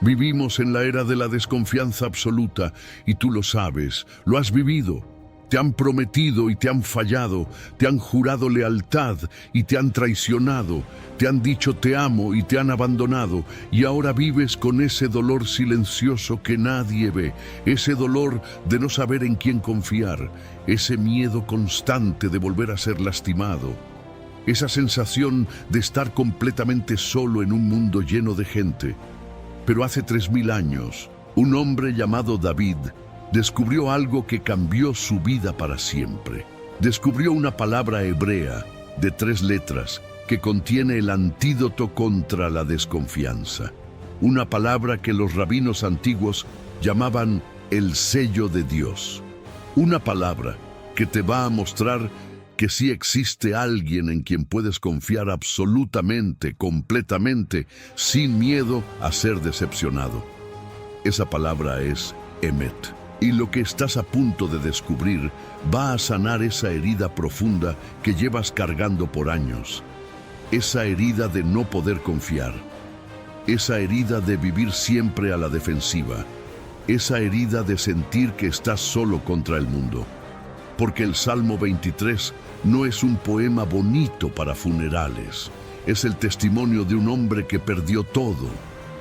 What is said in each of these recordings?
Vivimos en la era de la desconfianza absoluta y tú lo sabes, lo has vivido. Te han prometido y te han fallado, te han jurado lealtad y te han traicionado, te han dicho te amo y te han abandonado, y ahora vives con ese dolor silencioso que nadie ve, ese dolor de no saber en quién confiar, ese miedo constante de volver a ser lastimado, esa sensación de estar completamente solo en un mundo lleno de gente. Pero hace 3000 años, un hombre llamado David descubrió algo que cambió su vida para siempre. Descubrió una palabra hebrea de 3 letras que contiene el antídoto contra la desconfianza. Una palabra que los rabinos antiguos llamaban el sello de Dios. Una palabra que te va a mostrar que sí existe alguien en quien puedes confiar absolutamente, completamente, sin miedo a ser decepcionado. Esa palabra es Emet. Y lo que estás a punto de descubrir va a sanar esa herida profunda que llevas cargando por años. Esa herida de no poder confiar. Esa herida de vivir siempre a la defensiva. Esa herida de sentir que estás solo contra el mundo. Porque el Salmo 23 no es un poema bonito para funerales. Es el testimonio de un hombre que perdió todo,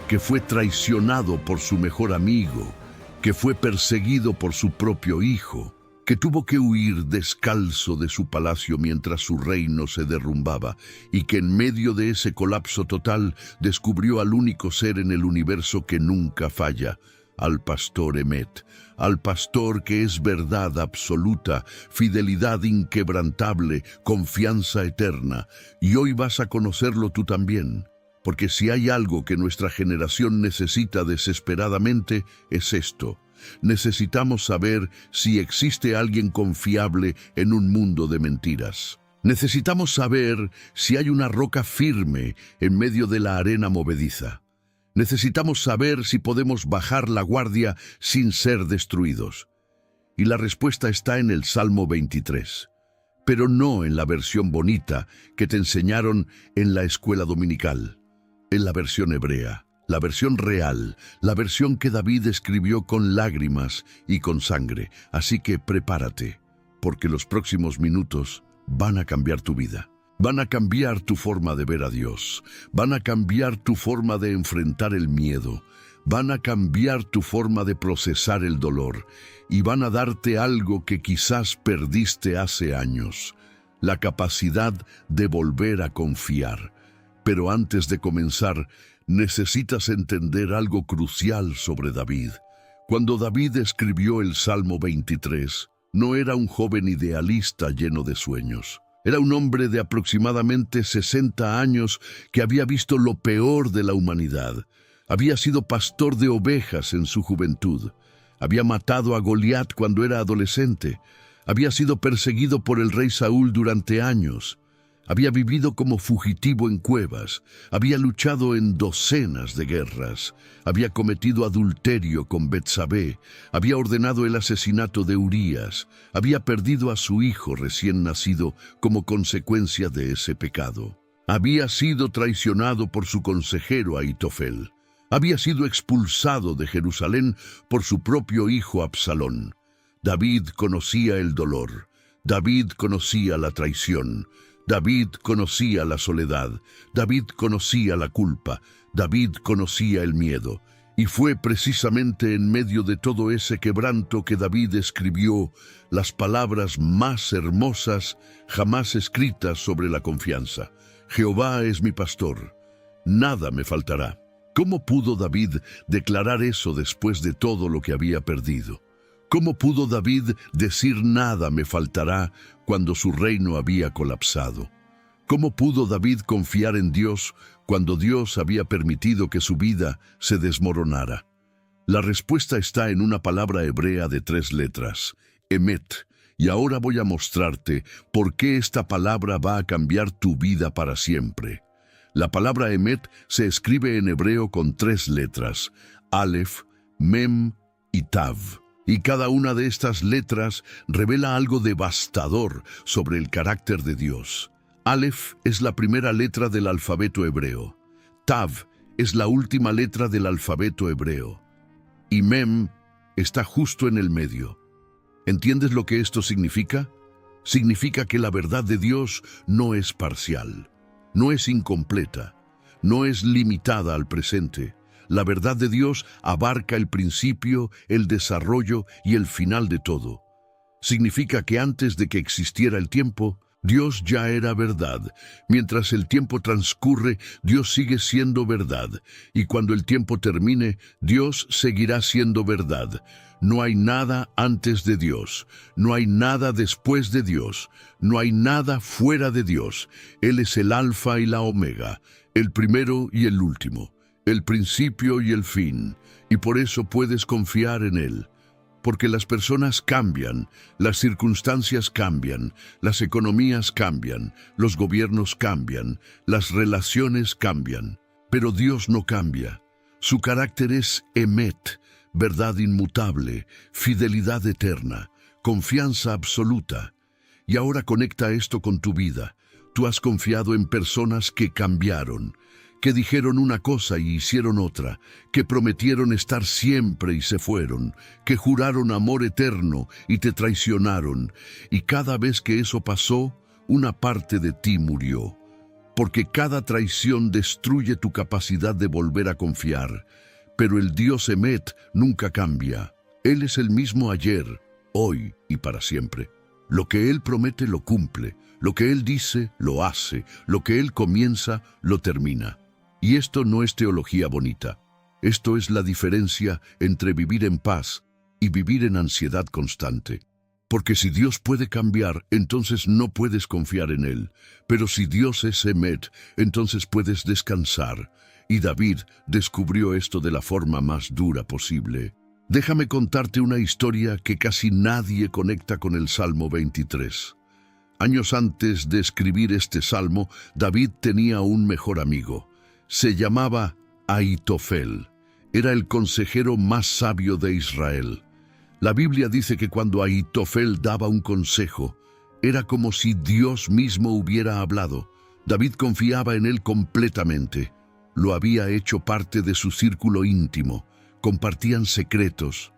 que fue traicionado por su mejor amigo, que fue perseguido por su propio hijo, que tuvo que huir descalzo de su palacio mientras su reino se derrumbaba, y que en medio de ese colapso total descubrió al único ser en el universo que nunca falla, al pastor Emet, al pastor que es verdad absoluta, fidelidad inquebrantable, confianza eterna. Y hoy vas a conocerlo tú también. Porque si hay algo que nuestra generación necesita desesperadamente, es esto. Necesitamos saber si existe alguien confiable en un mundo de mentiras. Necesitamos saber si hay una roca firme en medio de la arena movediza. Necesitamos saber si podemos bajar la guardia sin ser destruidos. Y la respuesta está en el Salmo 23. Pero no en la versión bonita que te enseñaron en la escuela dominical. En la versión hebrea, la versión real, la versión que David escribió con lágrimas y con sangre. Así que prepárate, porque los próximos minutos van a cambiar tu vida. Van a cambiar tu forma de ver a Dios. Van a cambiar tu forma de enfrentar el miedo. Van a cambiar tu forma de procesar el dolor. Y van a darte algo que quizás perdiste hace años. La capacidad de volver a confiar. Pero antes de comenzar, necesitas entender algo crucial sobre David. Cuando David escribió el Salmo 23, no era un joven idealista lleno de sueños. Era un hombre de aproximadamente 60 años que había visto lo peor de la humanidad. Había sido pastor de ovejas en su juventud. Había matado a Goliat cuando era adolescente. Había sido perseguido por el rey Saúl durante años. Había vivido como fugitivo en cuevas, había luchado en docenas de guerras, había cometido adulterio con Betsabé, había ordenado el asesinato de Urías, había perdido a su hijo recién nacido como consecuencia de ese pecado. Había sido traicionado por su consejero Ahitofel. Había sido expulsado de Jerusalén por su propio hijo Absalón. David conocía el dolor, David conocía la traición, David conocía la soledad, David conocía la culpa, David conocía el miedo. Y fue precisamente en medio de todo ese quebranto que David escribió las palabras más hermosas jamás escritas sobre la confianza. Jehová es mi pastor, nada me faltará. ¿Cómo pudo David declarar eso después de todo lo que había perdido? ¿Cómo pudo David decir nada me faltará cuando su reino había colapsado? ¿Cómo pudo David confiar en Dios cuando Dios había permitido que su vida se desmoronara? La respuesta está en una palabra hebrea de 3 letras, Emet, y ahora voy a mostrarte por qué esta palabra va a cambiar tu vida para siempre. La palabra Emet se escribe en hebreo con 3 letras, Aleph, Mem y Tav. Y cada una de estas letras revela algo devastador sobre el carácter de Dios. Aleph es la primera letra del alfabeto hebreo. Tav es la última letra del alfabeto hebreo y Mem está justo en el medio. ¿Entiendes lo que esto significa? Significa que la verdad de Dios no es parcial, no es incompleta, no es limitada al presente. La verdad de Dios abarca el principio, el desarrollo y el final de todo. Significa que antes de que existiera el tiempo, Dios ya era verdad. Mientras el tiempo transcurre, Dios sigue siendo verdad. Y cuando el tiempo termine, Dios seguirá siendo verdad. No hay nada antes de Dios. No hay nada después de Dios. No hay nada fuera de Dios. Él es el Alfa y la Omega, el primero y el último, el principio y el fin. Y por eso puedes confiar en Él. Porque las personas cambian, las circunstancias cambian, las economías cambian, los gobiernos cambian, las relaciones cambian. Pero Dios no cambia. Su carácter es Emet, verdad inmutable, fidelidad eterna, confianza absoluta. Y ahora conecta esto con tu vida. Tú has confiado en personas que cambiaron, que dijeron una cosa y hicieron otra, que prometieron estar siempre y se fueron, que juraron amor eterno y te traicionaron, y cada vez que eso pasó, una parte de ti murió. Porque cada traición destruye tu capacidad de volver a confiar. Pero el Dios Emet nunca cambia. Él es el mismo ayer, hoy y para siempre. Lo que Él promete lo cumple, lo que Él dice lo hace, lo que Él comienza lo termina. Y esto no es teología bonita. Esto es la diferencia entre vivir en paz y vivir en ansiedad constante. Porque si Dios puede cambiar, entonces no puedes confiar en Él. Pero si Dios es Emet, entonces puedes descansar. Y David descubrió esto de la forma más dura posible. Déjame contarte una historia que casi nadie conecta con el Salmo 23. Años antes de escribir este salmo, David tenía un mejor amigo. Se llamaba Ahitofel. Era el consejero más sabio de Israel. La Biblia dice que cuando Ahitofel daba un consejo, era como si Dios mismo hubiera hablado. David confiaba en él completamente. Lo había hecho parte de su círculo íntimo. Compartían secretos,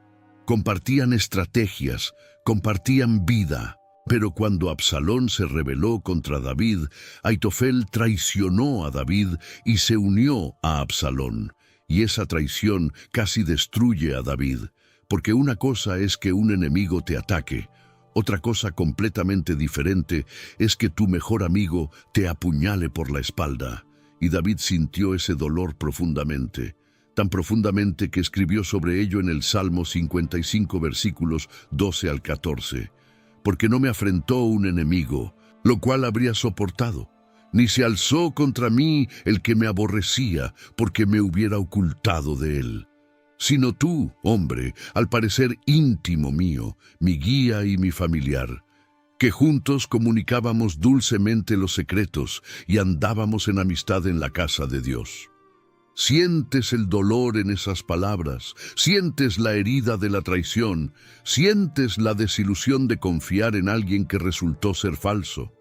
compartían estrategias, compartían vida. Pero cuando Absalón se rebeló contra David, Ahitofel traicionó a David y se unió a Absalón. Y esa traición casi destruye a David, porque una cosa es que un enemigo te ataque, otra cosa completamente diferente es que tu mejor amigo te apuñale por la espalda. Y David sintió ese dolor profundamente, tan profundamente que escribió sobre ello en el Salmo 55, versículos 12 al 14. Porque no me afrentó un enemigo, lo cual habría soportado, ni se alzó contra mí el que me aborrecía, porque me hubiera ocultado de él. Sino tú, hombre, al parecer íntimo mío, mi guía y mi familiar, que juntos comunicábamos dulcemente los secretos y andábamos en amistad en la casa de Dios. Sientes el dolor en esas palabras, sientes la herida de la traición, sientes la desilusión de confiar en alguien que resultó ser falso.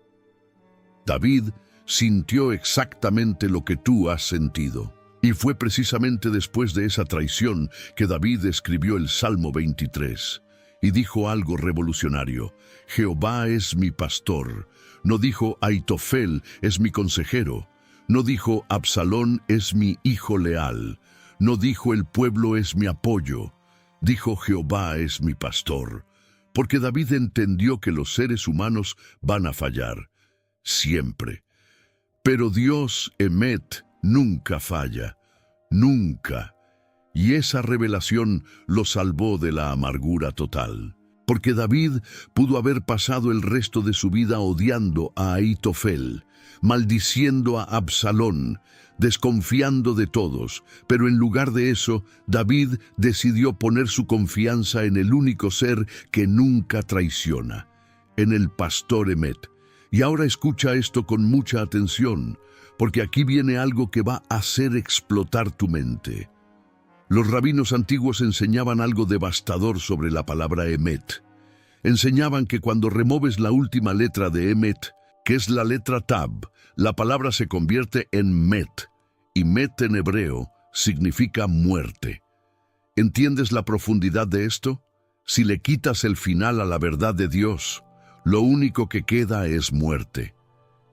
David sintió exactamente lo que tú has sentido. Y fue precisamente después de esa traición que David escribió el Salmo 23. Y dijo algo revolucionario: Jehová es mi pastor. No dijo Ahitofel es mi consejero. No dijo Absalón es mi hijo leal. No dijo el pueblo es mi apoyo. Dijo Jehová es mi pastor. Porque David entendió que los seres humanos van a fallar. Siempre. Pero Dios, Emet, nunca falla. Nunca. Y esa revelación lo salvó de la amargura total. Porque David pudo haber pasado el resto de su vida odiando a Ahitofel, maldiciendo a Absalón, desconfiando de todos, pero en lugar de eso, David decidió poner su confianza en el único ser que nunca traiciona, en el pastor Emet. Y ahora escucha esto con mucha atención, porque aquí viene algo que va a hacer explotar tu mente. Los rabinos antiguos enseñaban algo devastador sobre la palabra Emet. Enseñaban que cuando removes la última letra de Emet, que es la letra Tab, la palabra se convierte en Met. y met en hebreo significa muerte. ¿Entiendes la profundidad de esto? Si le quitas el final a la verdad de Dios, lo único que queda es muerte.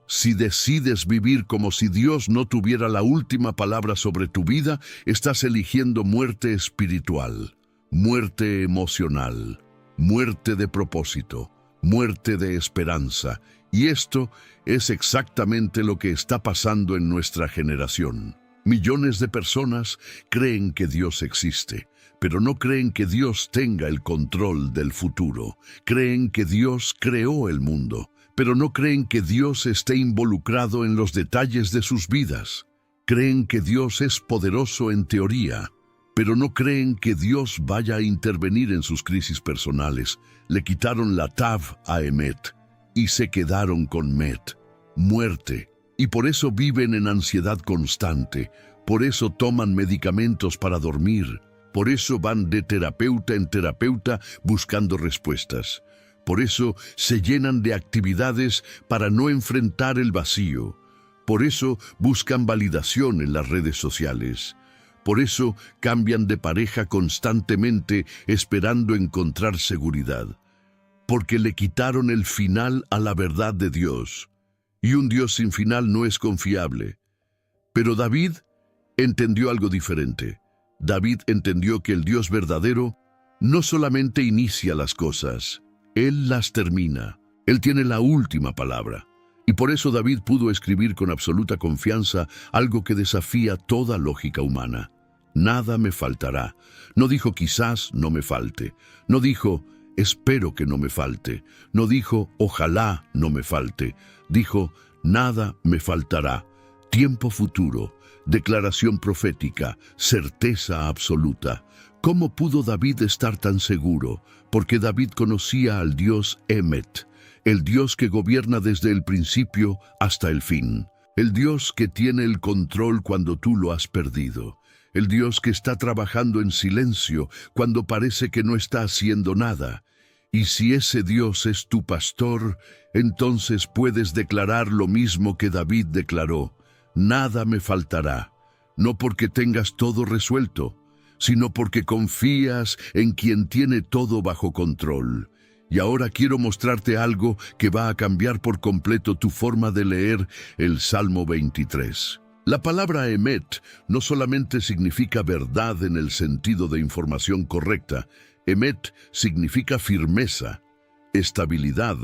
Si decides vivir como si Dios no tuviera la última palabra sobre tu vida, estás eligiendo muerte espiritual, muerte emocional, muerte de propósito, muerte de esperanza. Y esto es exactamente lo que está pasando en nuestra generación. Millones de personas creen que Dios existe, pero no creen que Dios tenga el control del futuro. Creen que Dios creó el mundo, pero no creen que Dios esté involucrado en los detalles de sus vidas. Creen que Dios es poderoso en teoría, pero no creen que Dios vaya a intervenir en sus crisis personales. Le quitaron la Tav a Emet y se quedaron con Met, muerte. Y por eso viven en ansiedad constante, por eso toman medicamentos para dormir, por eso van de terapeuta en terapeuta buscando respuestas. Por eso se llenan de actividades para no enfrentar el vacío. Por eso buscan validación en las redes sociales. Por eso cambian de pareja constantemente esperando encontrar seguridad. Porque le quitaron el final a la verdad de Dios. Y un Dios sin final no es confiable. Pero David entendió algo diferente. David entendió que el Dios verdadero no solamente inicia las cosas, Él las termina. Él tiene la última palabra. Y por eso David pudo escribir con absoluta confianza algo que desafía toda lógica humana. Nada me faltará. No dijo quizás no me falte. No dijo espero que no me falte. No dijo ojalá no me falte. Dijo nada me faltará. Tiempo futuro, declaración profética, certeza absoluta. ¿Cómo pudo David estar tan seguro? Porque David conocía al Dios Emet, el Dios que gobierna desde el principio hasta el fin, el Dios que tiene el control cuando tú lo has perdido, el Dios que está trabajando en silencio cuando parece que no está haciendo nada. Y si ese Dios es tu pastor, entonces puedes declarar lo mismo que David declaró: nada me faltará, no porque tengas todo resuelto, sino porque confías en quien tiene todo bajo control. Y ahora quiero mostrarte algo que va a cambiar por completo tu forma de leer el Salmo 23. La palabra emet no solamente significa verdad en el sentido de información correcta. Emet significa firmeza, estabilidad,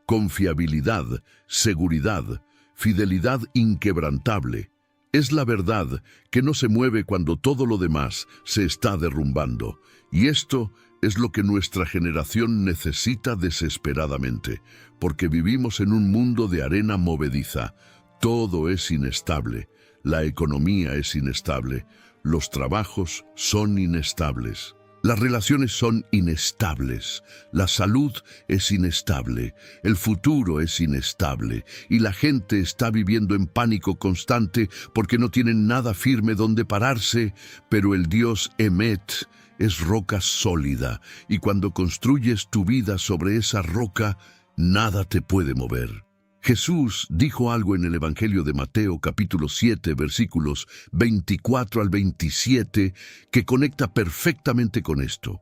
confiabilidad, seguridad, fidelidad inquebrantable. Es la verdad que no se mueve cuando todo lo demás se está derrumbando. Y esto es lo que nuestra generación necesita desesperadamente, porque vivimos en un mundo de arena movediza. Todo es inestable, la economía es inestable, los trabajos son inestables. Las relaciones son inestables, la salud es inestable, el futuro es inestable y la gente está viviendo en pánico constante porque no tienen nada firme donde pararse, pero el Dios Emet es roca sólida y cuando construyes tu vida sobre esa roca, nada te puede mover. Jesús dijo algo en el Evangelio de Mateo capítulo 7 versículos 24 al 27 que conecta perfectamente con esto.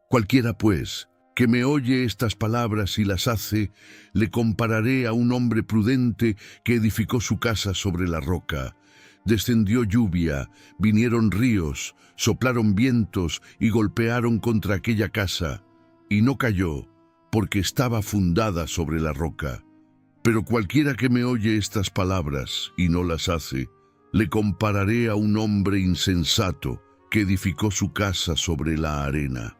Cualquiera pues que me oye estas palabras y las hace, le compararé a un hombre prudente que edificó su casa sobre la roca. Descendió lluvia, vinieron ríos, soplaron vientos y golpearon contra aquella casa, y no cayó, porque estaba fundada sobre la roca. Pero cualquiera que me oye estas palabras y no las hace, le compararé a un hombre insensato que edificó su casa sobre la arena.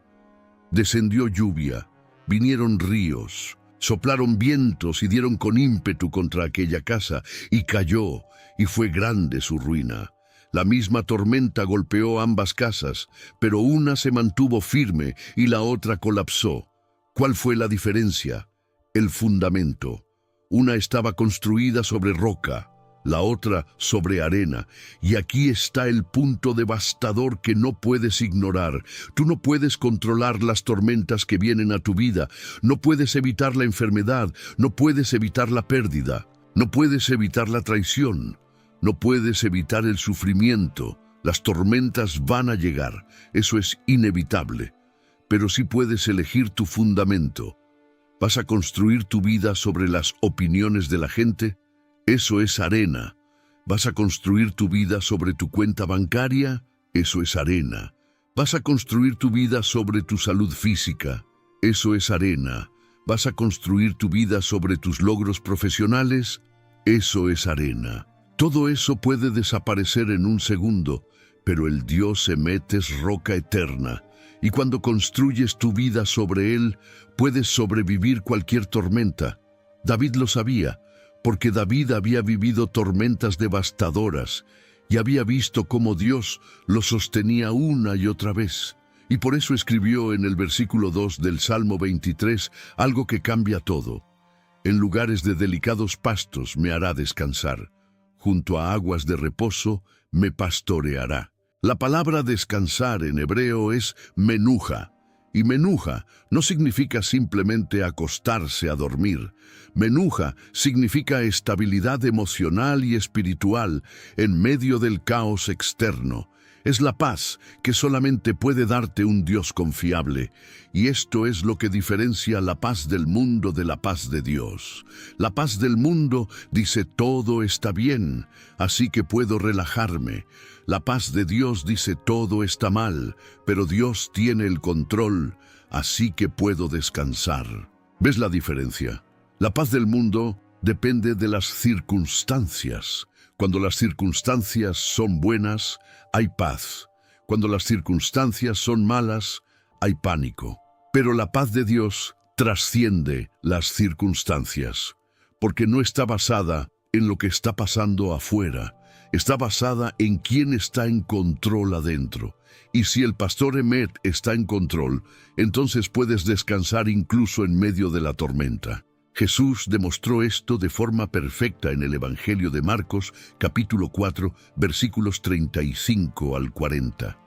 Descendió lluvia, vinieron ríos, soplaron vientos y dieron con ímpetu contra aquella casa, y cayó, y fue grande su ruina. La misma tormenta golpeó ambas casas, pero una se mantuvo firme y la otra colapsó. ¿Cuál fue la diferencia? El fundamento. Una estaba construida sobre roca, la otra sobre arena. Y aquí está el punto devastador que no puedes ignorar. Tú no puedes controlar las tormentas que vienen a tu vida. No puedes evitar la enfermedad. No puedes evitar la pérdida. No puedes evitar la traición. No puedes evitar el sufrimiento. Las tormentas van a llegar. Eso es inevitable. Pero sí puedes elegir tu fundamento. ¿Vas a construir tu vida sobre las opiniones de la gente? Eso es arena. ¿Vas a construir tu vida sobre tu cuenta bancaria? Eso es arena. ¿Vas a construir tu vida sobre tu salud física? Eso es arena. ¿Vas a construir tu vida sobre tus logros profesionales? Eso es arena. Todo eso puede desaparecer en un segundo, pero el Dios Emet es roca eterna, y cuando construyes tu vida sobre él, puedes sobrevivir cualquier tormenta. David lo sabía, porque David había vivido tormentas devastadoras, y había visto cómo Dios lo sostenía una y otra vez. Y por eso escribió en el versículo 2 del Salmo 23 algo que cambia todo. En lugares de delicados pastos me hará descansar. Junto a aguas de reposo me pastoreará. La palabra descansar en hebreo es menuja. Y menuja no significa simplemente acostarse a dormir. Menuja significa estabilidad emocional y espiritual en medio del caos externo. Es la paz que solamente puede darte un Dios confiable. Y esto es lo que diferencia la paz del mundo de la paz de Dios. La paz del mundo dice todo está bien, así que puedo relajarme. La paz de Dios dice todo está mal, pero Dios tiene el control, así que puedo descansar. ¿Ves la diferencia? La paz del mundo depende de las circunstancias. Cuando las circunstancias son buenas, hay paz. Cuando las circunstancias son malas, hay pánico. Pero la paz de Dios trasciende las circunstancias, porque no está basada en lo que está pasando afuera. Está basada en quién está en control adentro. Y si el pastor Emet está en control, entonces puedes descansar incluso en medio de la tormenta. Jesús demostró esto de forma perfecta en el Evangelio de Marcos, capítulo 4, versículos 35 al 40.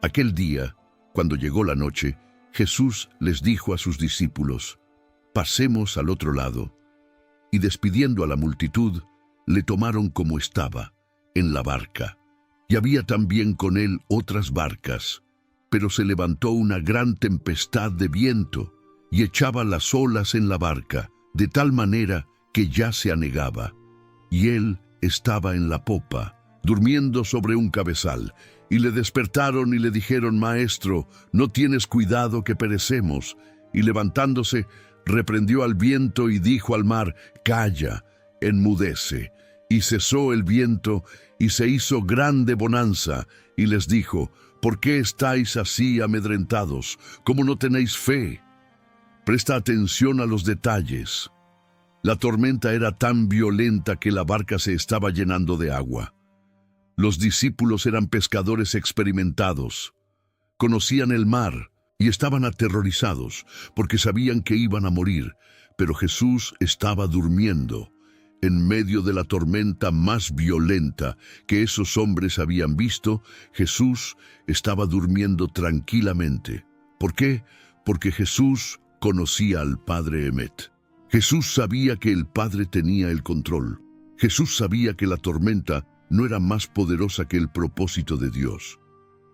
Aquel día, cuando llegó la noche, Jesús les dijo a sus discípulos: «Pasemos al otro lado». Y despidiendo a la multitud, le tomaron como estaba, en la barca. Y había también con él otras barcas, pero se levantó una gran tempestad de viento, y echaba las olas en la barca, de tal manera que ya se anegaba. Y él estaba en la popa, durmiendo sobre un cabezal, y le despertaron y le dijeron: «Maestro, ¿no tienes cuidado que perecemos?». Y levantándose, reprendió al viento y dijo al mar: «Calla, enmudece». Y cesó el viento, y se hizo grande bonanza, y les dijo: «¿Por qué estáis así amedrentados? ¿Cómo no tenéis fe?». Presta atención a los detalles. La tormenta era tan violenta que la barca se estaba llenando de agua. Los discípulos eran pescadores experimentados. Conocían el mar y estaban aterrorizados porque sabían que iban a morir, pero Jesús estaba durmiendo en medio de la tormenta más violenta que esos hombres habían visto. Jesús estaba durmiendo tranquilamente. ¿Por qué? Porque Jesús conocía al Padre Emet. Jesús sabía que el Padre tenía el control. Jesús sabía que la tormenta no era más poderosa que el propósito de Dios.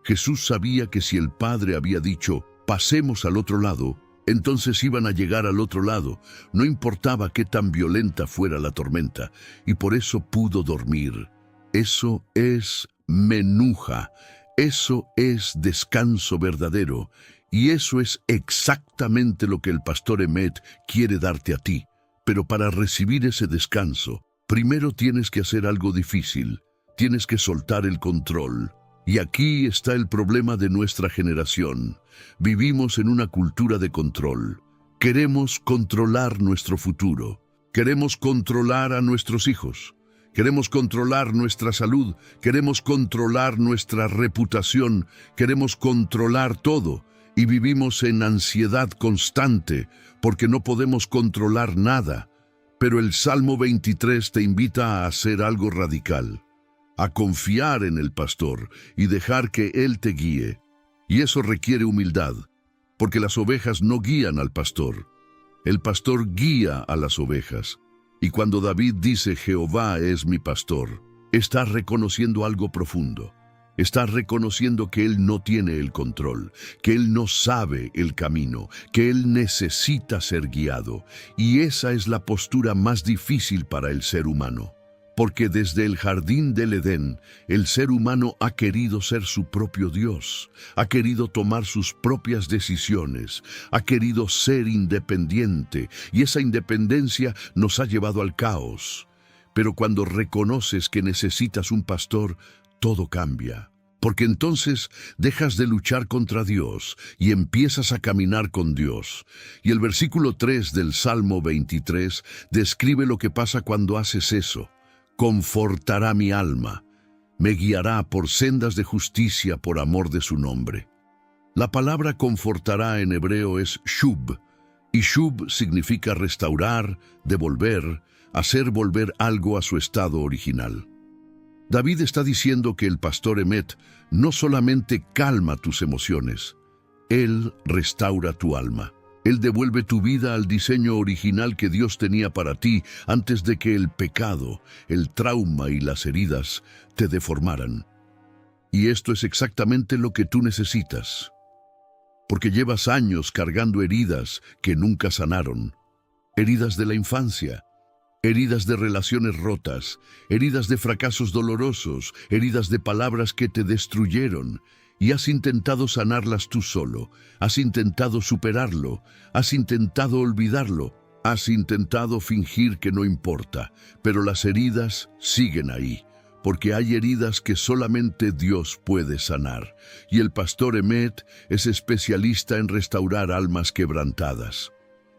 Jesús sabía que si el Padre había dicho: «Pasemos al otro lado», entonces iban a llegar al otro lado, no importaba qué tan violenta fuera la tormenta, y por eso pudo dormir. Eso es menuja, eso es descanso verdadero, y eso es exactamente lo que el pastor Emet quiere darte a ti. Pero para recibir ese descanso, primero tienes que hacer algo difícil, tienes que soltar el control. Y aquí está el problema de nuestra generación. Vivimos en una cultura de control. Queremos controlar nuestro futuro. Queremos controlar a nuestros hijos. Queremos controlar nuestra salud. Queremos controlar nuestra reputación. Queremos controlar todo. Y vivimos en ansiedad constante porque no podemos controlar nada. Pero el Salmo 23 te invita a hacer algo radical, a confiar en el pastor y dejar que él te guíe. Y eso requiere humildad, porque las ovejas no guían al pastor. El pastor guía a las ovejas. Y cuando David dice: «Jehová es mi pastor», Estás reconociendo algo profundo. Estás reconociendo que Él no tiene el control, que Él no sabe el camino, que Él necesita ser guiado. Y esa es la postura más difícil para el ser humano. Porque desde el jardín del Edén, el ser humano ha querido ser su propio Dios, ha querido tomar sus propias decisiones, ha querido ser independiente, y esa independencia nos ha llevado al caos. Pero cuando reconoces que necesitas un pastor, todo cambia. Porque entonces dejas de luchar contra Dios y empiezas a caminar con Dios. Y el versículo 3 del Salmo 23 describe lo que pasa cuando haces eso. Confortará mi alma, me guiará por sendas de justicia por amor de su nombre. La palabra confortará en hebreo es shub, y shub significa restaurar, devolver, hacer volver algo a su estado original. David está diciendo que el pastor Emet no solamente calma tus emociones, él restaura tu alma. Él devuelve tu vida al diseño original que Dios tenía para ti antes de que el pecado, el trauma y las heridas te deformaran. Y esto es exactamente lo que tú necesitas, porque llevas años cargando heridas que nunca sanaron, heridas de la infancia, heridas de relaciones rotas, heridas de fracasos dolorosos, heridas de palabras que te destruyeron, y has intentado sanarlas tú solo, has intentado superarlo, has intentado olvidarlo, has intentado fingir que no importa, pero las heridas siguen ahí, porque hay heridas que solamente Dios puede sanar, y el pastor Emet es especialista en restaurar almas quebrantadas.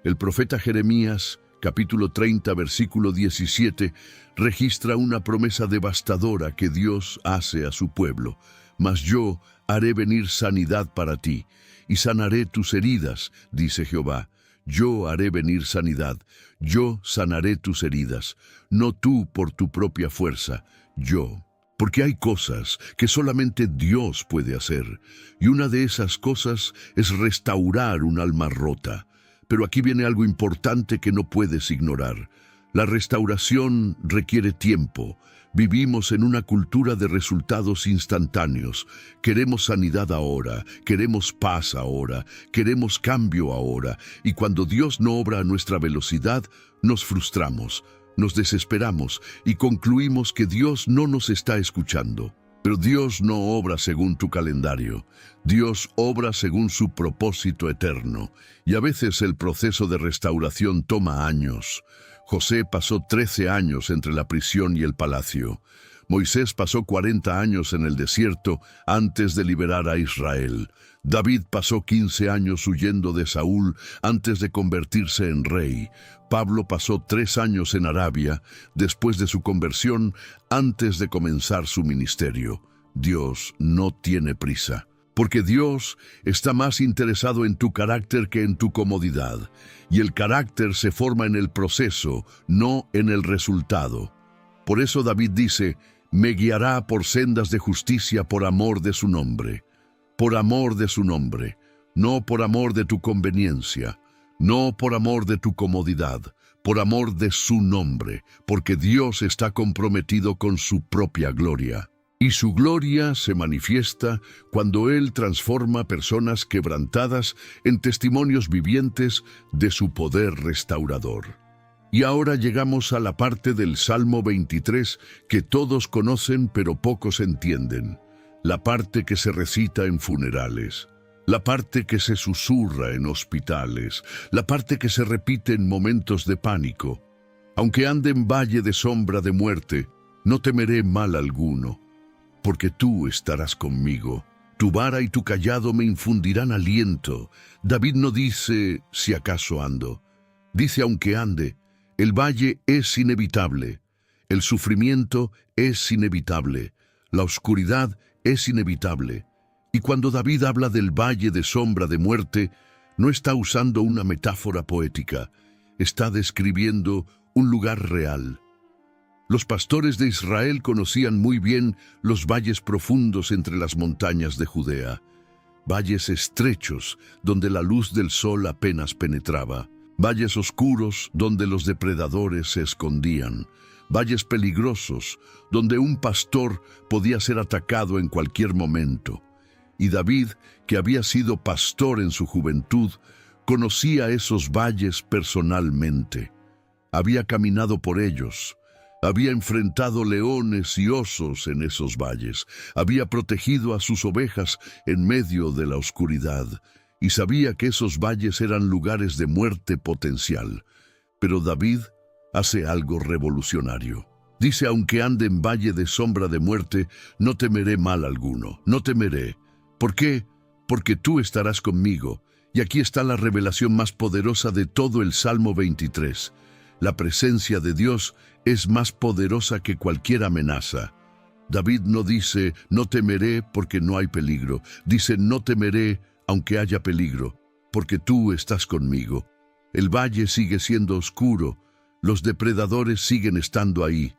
El profeta Jeremías, capítulo 30, versículo 17, registra una promesa devastadora que Dios hace a su pueblo. Mas yo haré venir sanidad para ti, y sanaré tus heridas, dice Jehová. Yo haré venir sanidad, yo sanaré tus heridas, no tú por tu propia fuerza, yo. Porque hay cosas que solamente Dios puede hacer, y una de esas cosas es restaurar un alma rota. Pero aquí viene algo importante que no puedes ignorar. La restauración requiere tiempo. Vivimos en una cultura de resultados instantáneos. Queremos sanidad ahora, queremos paz ahora, queremos cambio ahora. Y cuando Dios no obra a nuestra velocidad, nos frustramos, nos desesperamos y concluimos que Dios no nos está escuchando. Pero Dios no obra según tu calendario. Dios obra según su propósito eterno. Y a veces el proceso de restauración toma años. José pasó 13 años entre la prisión y el palacio. Moisés pasó 40 años en el desierto antes de liberar a Israel. David pasó 15 años huyendo de Saúl antes de convertirse en rey. Pablo pasó 3 años en Arabia después de su conversión antes de comenzar su ministerio. Dios no tiene prisa, porque Dios está más interesado en tu carácter que en tu comodidad, y el carácter se forma en el proceso, no en el resultado. Por eso David dice, me guiará por sendas de justicia por amor de su nombre. Por amor de su nombre, no por amor de tu conveniencia, no por amor de tu comodidad, por amor de su nombre, porque Dios está comprometido con su propia gloria. Y su gloria se manifiesta cuando Él transforma personas quebrantadas en testimonios vivientes de su poder restaurador. Y ahora llegamos a la parte del Salmo 23 que todos conocen pero pocos entienden. La parte que se recita en funerales, la parte que se susurra en hospitales, la parte que se repite en momentos de pánico. Aunque ande en valle de sombra de muerte, no temeré mal alguno, porque tú estarás conmigo. Tu vara y tu cayado me infundirán aliento. David no dice, si acaso ando. Dice, aunque ande, el valle es inevitable, el sufrimiento es inevitable, la oscuridad es inevitable. Y cuando David habla del valle de sombra de muerte, no está usando una metáfora poética, está describiendo un lugar real. Los pastores de Israel conocían muy bien los valles profundos entre las montañas de Judea, valles estrechos donde la luz del sol apenas penetraba, valles oscuros donde los depredadores se escondían, valles peligrosos, donde un pastor podía ser atacado en cualquier momento. Y David, que había sido pastor en su juventud, conocía esos valles personalmente. Había caminado por ellos, había enfrentado leones y osos en esos valles, había protegido a sus ovejas en medio de la oscuridad, y sabía que esos valles eran lugares de muerte potencial. Pero David hace algo revolucionario. Dice: aunque ande en valle de sombra de muerte, no temeré mal alguno, no temeré. ¿Por qué? Porque tú estarás conmigo. Y aquí está la revelación más poderosa de todo el Salmo 23. La presencia de Dios es más poderosa que cualquier amenaza. David no dice: no temeré porque no hay peligro. Dice: no temeré aunque haya peligro, porque tú estás conmigo. El valle sigue siendo oscuro, los depredadores siguen estando ahí,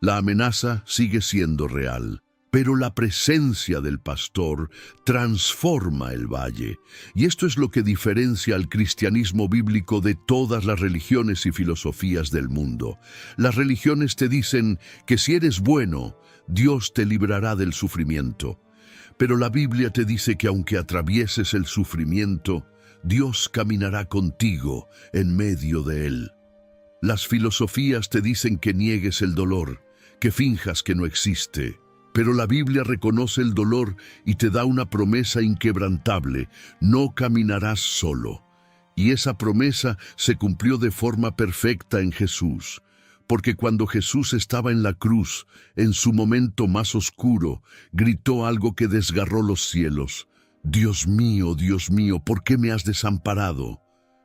la amenaza sigue siendo real. Pero la presencia del pastor transforma el valle. Y esto es lo que diferencia al cristianismo bíblico de todas las religiones y filosofías del mundo. Las religiones te dicen que si eres bueno, Dios te librará del sufrimiento. Pero la Biblia te dice que aunque atravieses el sufrimiento, Dios caminará contigo en medio de él. Las filosofías te dicen que niegues el dolor, que finjas que no existe. Pero la Biblia reconoce el dolor y te da una promesa inquebrantable: no caminarás solo. Y esa promesa se cumplió de forma perfecta en Jesús. Porque cuando Jesús estaba en la cruz, en su momento más oscuro, gritó algo que desgarró los cielos: Dios mío, ¿por qué me has desamparado?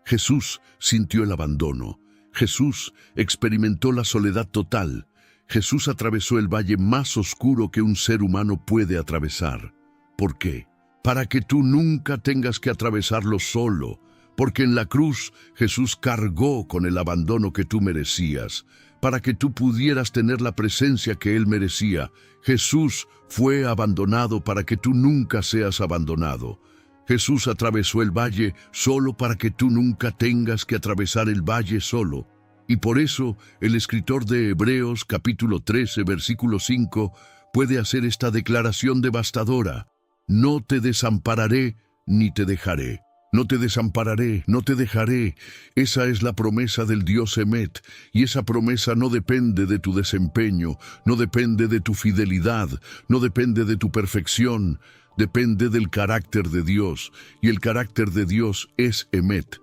Jesús sintió el abandono. Jesús experimentó la soledad total. Jesús atravesó el valle más oscuro que un ser humano puede atravesar. ¿Por qué? Para que tú nunca tengas que atravesarlo solo. Porque en la cruz Jesús cargó con el abandono que tú merecías, para que tú pudieras tener la presencia que Él merecía. Jesús fue abandonado para que tú nunca seas abandonado. Jesús atravesó el valle solo para que tú nunca tengas que atravesar el valle solo. Y por eso el escritor de Hebreos capítulo 13, versículo 5, puede hacer esta declaración devastadora: no te desampararé ni te dejaré. No te desampararé, no te dejaré. Esa es la promesa del Dios Emet, y esa promesa no depende de tu desempeño, no depende de tu fidelidad, no depende de tu perfección, depende del carácter de Dios, y el carácter de Dios es Emet,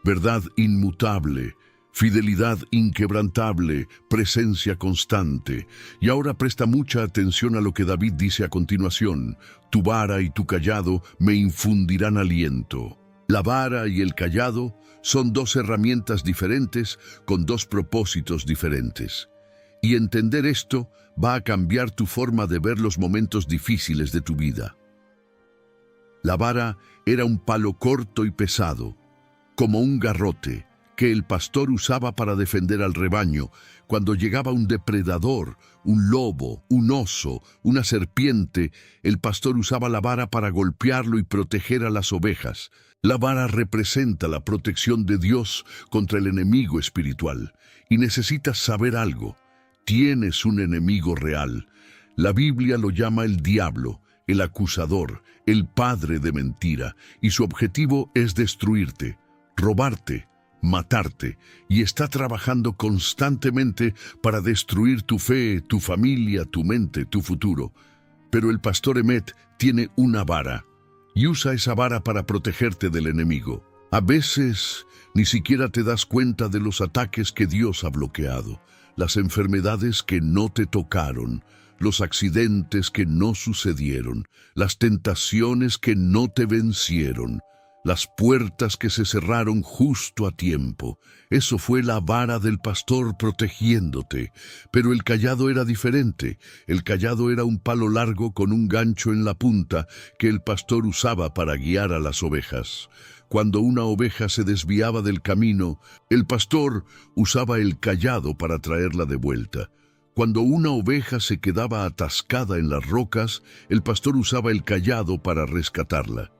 verdad inmutable, fidelidad inquebrantable, presencia constante. Y ahora presta mucha atención a lo que David dice a continuación: tu vara y tu cayado me infundirán aliento. La vara y el cayado son dos herramientas diferentes con dos propósitos diferentes. Y entender esto va a cambiar tu forma de ver los momentos difíciles de tu vida. La vara era un palo corto y pesado, como un garrote, que el pastor usaba para defender al rebaño cuando llegaba un depredador, un lobo, un oso, una serpiente. El pastor usaba la vara para golpearlo y proteger a las ovejas. La vara representa la protección de Dios contra el enemigo espiritual. Y necesitas saber algo: tienes un enemigo real. La Biblia lo llama el diablo, el acusador, el padre de mentira, y su objetivo es destruirte, robarte, matarte, y está trabajando constantemente para destruir tu fe, tu familia, tu mente, tu futuro. Pero el pastor Emet tiene una vara, y usa esa vara para protegerte del enemigo. A veces ni siquiera te das cuenta de los ataques que Dios ha bloqueado, las enfermedades que no te tocaron, los accidentes que no sucedieron, las tentaciones que no te vencieron, las puertas que se cerraron justo a tiempo. Eso fue la vara del pastor protegiéndote. Pero el cayado era diferente. El cayado era un palo largo con un gancho en la punta que el pastor usaba para guiar a las ovejas. Cuando una oveja se desviaba del camino, el pastor usaba el cayado para traerla de vuelta. Cuando una oveja se quedaba atascada en las rocas, el pastor usaba el cayado para rescatarla.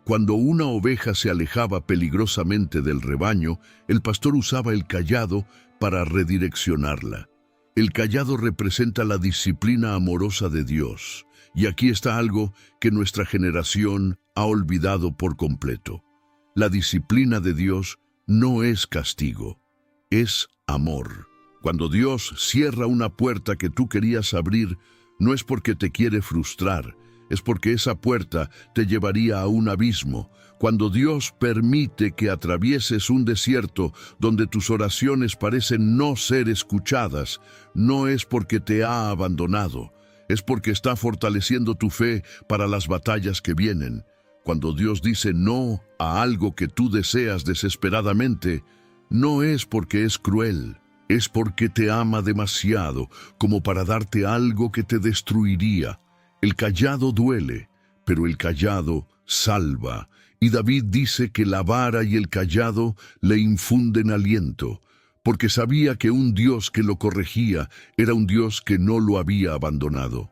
Cuando una oveja se alejaba peligrosamente del rebaño, el pastor usaba el cayado para redireccionarla. El cayado representa la disciplina amorosa de Dios. Y aquí está algo que nuestra generación ha olvidado por completo. La disciplina de Dios no es castigo, es amor. Cuando Dios cierra una puerta que tú querías abrir, no es porque te quiere frustrar, es porque esa puerta te llevaría a un abismo. Cuando Dios permite que atravieses un desierto donde tus oraciones parecen no ser escuchadas, no es porque te ha abandonado, es porque está fortaleciendo tu fe para las batallas que vienen. Cuando Dios dice no a algo que tú deseas desesperadamente, no es porque es cruel, es porque te ama demasiado como para darte algo que te destruiría. El cayado duele, pero el cayado salva. Y David dice que la vara y el cayado le infunden aliento, porque sabía que un Dios que lo corregía era un Dios que no lo había abandonado.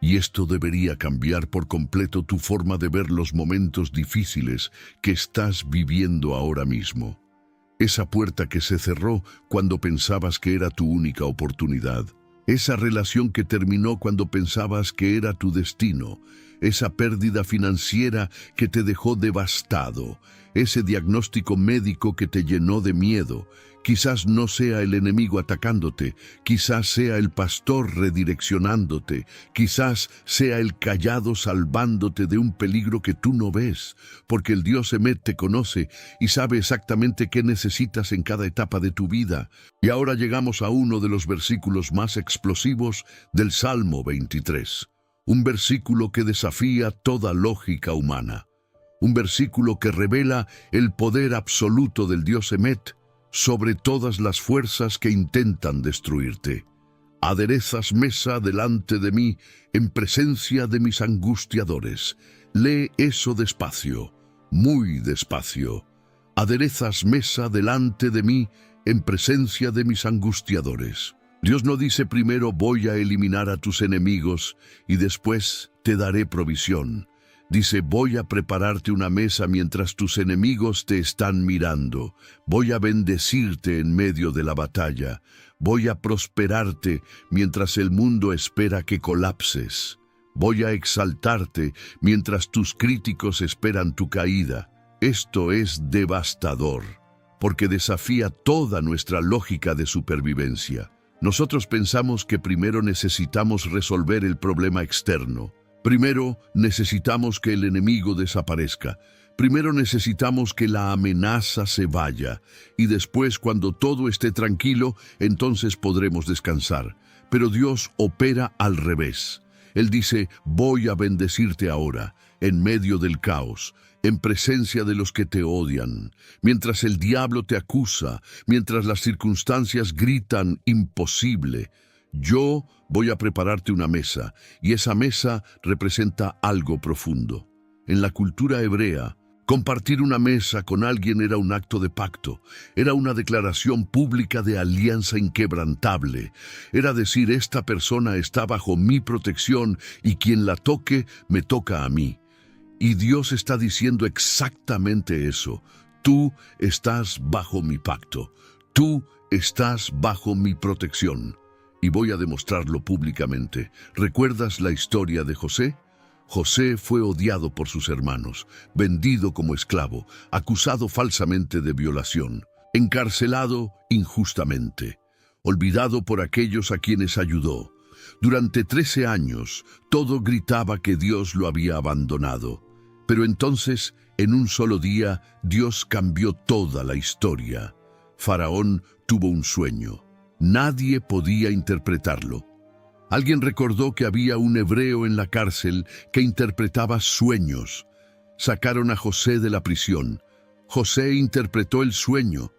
Y esto debería cambiar por completo tu forma de ver los momentos difíciles que estás viviendo ahora mismo. Esa puerta que se cerró cuando pensabas que era tu única oportunidad. Esa relación que terminó cuando pensabas que era tu destino. Esa pérdida financiera que te dejó devastado. Ese diagnóstico médico que te llenó de miedo. Quizás no sea el enemigo atacándote, quizás sea el pastor redireccionándote, quizás sea el cayado salvándote de un peligro que tú no ves, porque el Dios Emet te conoce y sabe exactamente qué necesitas en cada etapa de tu vida. Y ahora llegamos a uno de los versículos más explosivos del Salmo 23, un versículo que desafía toda lógica humana, un versículo que revela el poder absoluto del Dios Emet sobre todas las fuerzas que intentan destruirte. Aderezas mesa delante de mí en presencia de mis angustiadores. Lee eso despacio, muy despacio. Aderezas mesa delante de mí en presencia de mis angustiadores. Dios no dice primero voy a eliminar a tus enemigos y después te daré provisión. Dice, voy a prepararte una mesa mientras tus enemigos te están mirando. Voy a bendecirte en medio de la batalla. Voy a prosperarte mientras el mundo espera que colapses. Voy a exaltarte mientras tus críticos esperan tu caída. Esto es devastador, porque desafía toda nuestra lógica de supervivencia. Nosotros pensamos que primero necesitamos resolver el problema externo. Primero necesitamos que el enemigo desaparezca. Primero necesitamos que la amenaza se vaya. Y después, cuando todo esté tranquilo, entonces podremos descansar. Pero Dios opera al revés. Él dice, voy a bendecirte ahora, en medio del caos, en presencia de los que te odian. Mientras el diablo te acusa, mientras las circunstancias gritan imposible, yo voy a prepararte una mesa, y esa mesa representa algo profundo. En la cultura hebrea, compartir una mesa con alguien era un acto de pacto, era una declaración pública de alianza inquebrantable. Era decir, esta persona está bajo mi protección y quien la toque, me toca a mí. Y Dios está diciendo exactamente eso. Tú estás bajo mi pacto, tú estás bajo mi protección. Y voy a demostrarlo públicamente. ¿Recuerdas la historia de José? José fue odiado por sus hermanos, vendido como esclavo, acusado falsamente de violación, encarcelado injustamente, olvidado por aquellos a quienes ayudó. Durante 13 años, todo gritaba que Dios lo había abandonado. Pero entonces, en un solo día, Dios cambió toda la historia. Faraón tuvo un sueño. Nadie podía interpretarlo. Alguien recordó que había un hebreo en la cárcel que interpretaba sueños. Sacaron a José de la prisión. José interpretó el sueño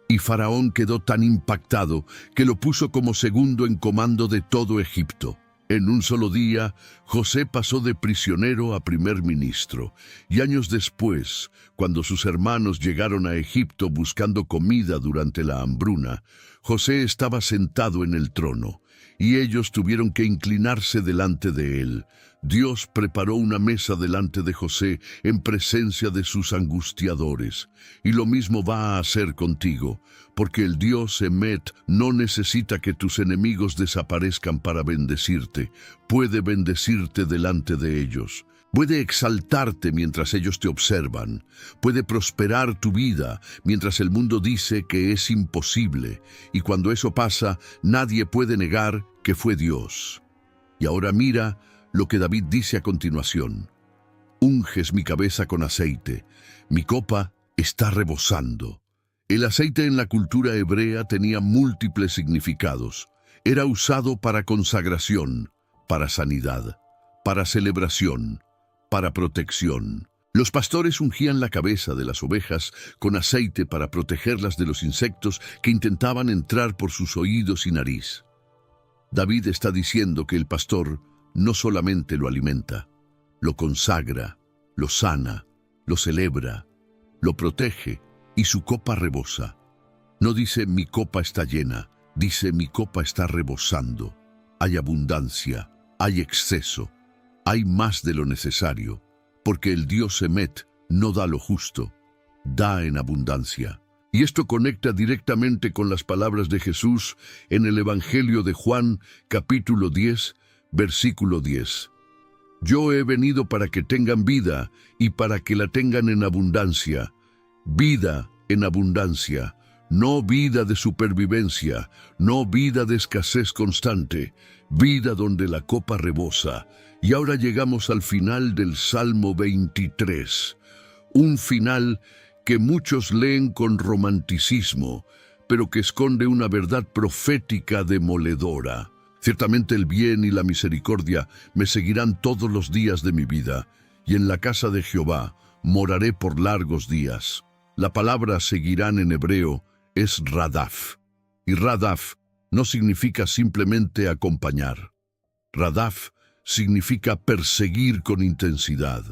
y Faraón quedó tan impactado que lo puso como segundo en comando de todo Egipto. En un solo día, José pasó de prisionero a primer ministro, y años después, cuando sus hermanos llegaron a Egipto buscando comida durante la hambruna, José estaba sentado en el trono. y ellos tuvieron que inclinarse delante de él. Dios preparó una mesa delante de José en presencia de sus angustiadores, y lo mismo va a hacer contigo, porque el Dios Emet no necesita que tus enemigos desaparezcan para bendecirte, puede bendecirte delante de ellos. Puede exaltarte mientras ellos te observan. Puede prosperar tu vida mientras el mundo dice que es imposible. Y cuando eso pasa, nadie puede negar que fue Dios. Y ahora mira lo que David dice a continuación. Unges mi cabeza con aceite. Mi copa está rebosando. El aceite en la cultura hebrea tenía múltiples significados. Era usado para consagración, para sanidad, para celebración, para protección. Los pastores ungían la cabeza de las ovejas con aceite para protegerlas de los insectos que intentaban entrar por sus oídos y nariz. David está diciendo que el pastor no solamente lo alimenta, lo consagra, lo sana, lo celebra, lo protege y su copa rebosa. No dice mi copa está llena, dice mi copa está rebosando. Hay abundancia, hay exceso. Hay más de lo necesario, porque el Dios Emet no da lo justo, da en abundancia. Y esto conecta directamente con las palabras de Jesús en el Evangelio de Juan, capítulo 10, versículo 10. Yo he venido para que tengan vida y para que la tengan en abundancia. Vida en abundancia, no vida de supervivencia, no vida de escasez constante, vida donde la copa rebosa. Y ahora llegamos al final del Salmo 23, un final que muchos leen con romanticismo, pero que esconde una verdad profética demoledora. Ciertamente el bien y la misericordia me seguirán todos los días de mi vida, y en la casa de Jehová moraré por largos días. La palabra seguirán en hebreo es radaf, y radaf no significa simplemente acompañar. Radaf significa perseguir con intensidad.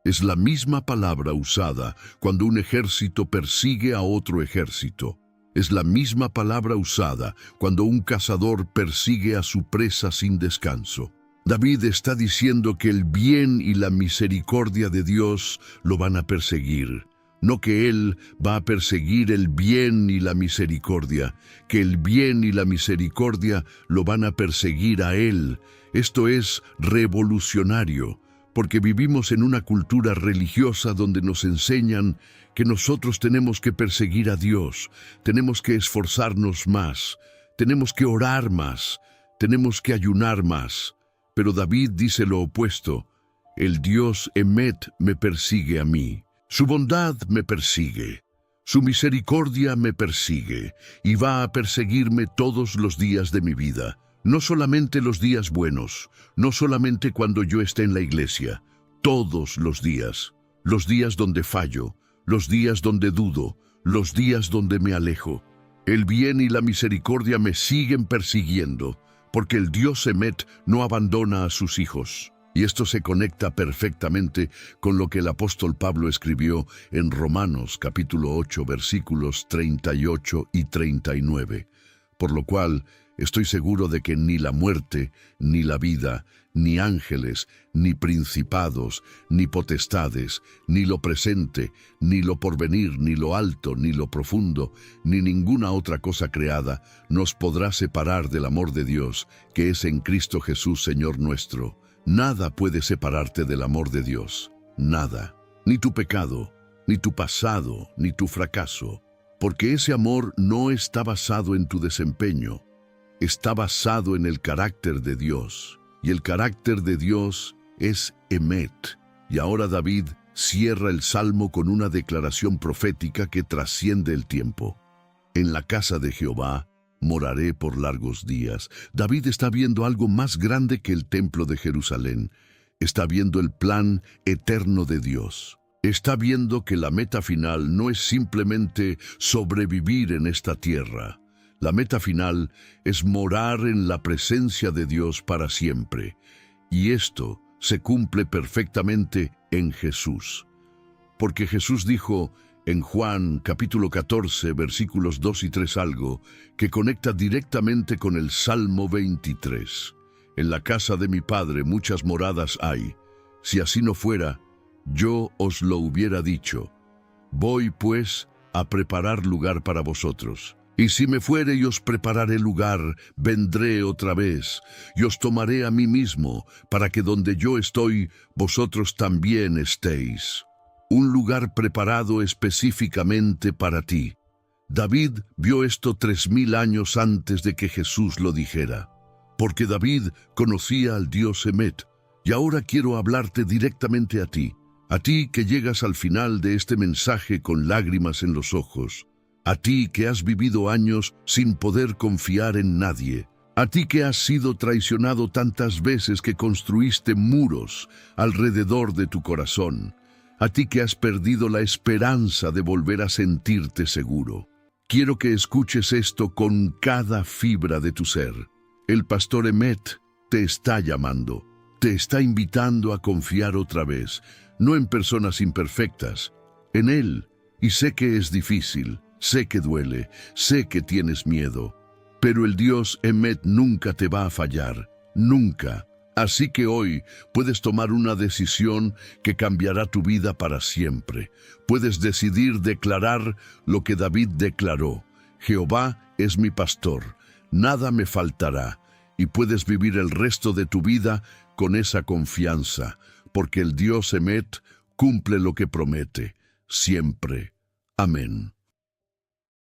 Es la misma palabra usada cuando un ejército persigue a otro ejército. Es la misma palabra usada cuando un cazador persigue a su presa sin descanso. David está diciendo que el bien y la misericordia de Dios lo van a perseguir. No que Él va a perseguir el bien y la misericordia, que el bien y la misericordia lo van a perseguir a Él. Esto es revolucionario, porque vivimos en una cultura religiosa donde nos enseñan que nosotros tenemos que perseguir a Dios, tenemos que esforzarnos más, tenemos que orar más, tenemos que ayunar más. Pero David dice lo opuesto: el Dios Emet me persigue a mí. Su bondad me persigue, su misericordia me persigue y va a perseguirme todos los días de mi vida. No solamente los días buenos, no solamente cuando yo esté en la iglesia, todos los días donde fallo, los días donde dudo, los días donde me alejo. El bien y la misericordia me siguen persiguiendo, porque el Dios Emet no abandona a sus hijos. Y esto se conecta perfectamente con lo que el apóstol Pablo escribió en Romanos capítulo 8, versículos 38 y 39. Por lo cual, estoy seguro de que ni la muerte, ni la vida, ni ángeles, ni principados, ni potestades, ni lo presente, ni lo porvenir, ni lo alto, ni lo profundo, ni ninguna otra cosa creada, nos podrá separar del amor de Dios, que es en Cristo Jesús, Señor nuestro. Nada puede separarte del amor de Dios, nada, ni tu pecado, ni tu pasado, ni tu fracaso, porque ese amor no está basado en tu desempeño, está basado en el carácter de Dios, y el carácter de Dios es Emet. Y ahora David cierra el Salmo con una declaración profética que trasciende el tiempo. En la casa de Jehová moraré por largos días. David está viendo algo más grande que el templo de Jerusalén. Está viendo el plan eterno de Dios. Está viendo que la meta final no es simplemente sobrevivir en esta tierra. La meta final es morar en la presencia de Dios para siempre. Y esto se cumple perfectamente en Jesús. Porque Jesús dijo: en Juan capítulo 14, versículos 2 y 3 algo que conecta directamente con el Salmo 23. En la casa de mi Padre muchas moradas hay. Si así no fuera, yo os lo hubiera dicho. Voy, pues, a preparar lugar para vosotros. Y si me fuere y os prepararé lugar, vendré otra vez, y os tomaré a mí mismo, para que donde yo estoy, vosotros también estéis. Un lugar preparado específicamente para ti. David vio esto 3000 años antes de que Jesús lo dijera, porque David conocía al Dios Emet. Y ahora quiero hablarte directamente a ti que llegas al final de este mensaje con lágrimas en los ojos, a ti que has vivido años sin poder confiar en nadie, a ti que has sido traicionado tantas veces que construiste muros alrededor de tu corazón, a ti que has perdido la esperanza de volver a sentirte seguro. Quiero que escuches esto con cada fibra de tu ser. El pastor Emet te está llamando, te está invitando a confiar otra vez, no en personas imperfectas, en Él. Y sé que es difícil, sé que duele, sé que tienes miedo, pero el Dios Emet nunca te va a fallar, nunca. Así que hoy puedes tomar una decisión que cambiará tu vida para siempre. Puedes decidir declarar lo que David declaró: Jehová es mi pastor, nada me faltará. Y puedes vivir el resto de tu vida con esa confianza, porque el Dios Emet cumple lo que promete, siempre. Amén.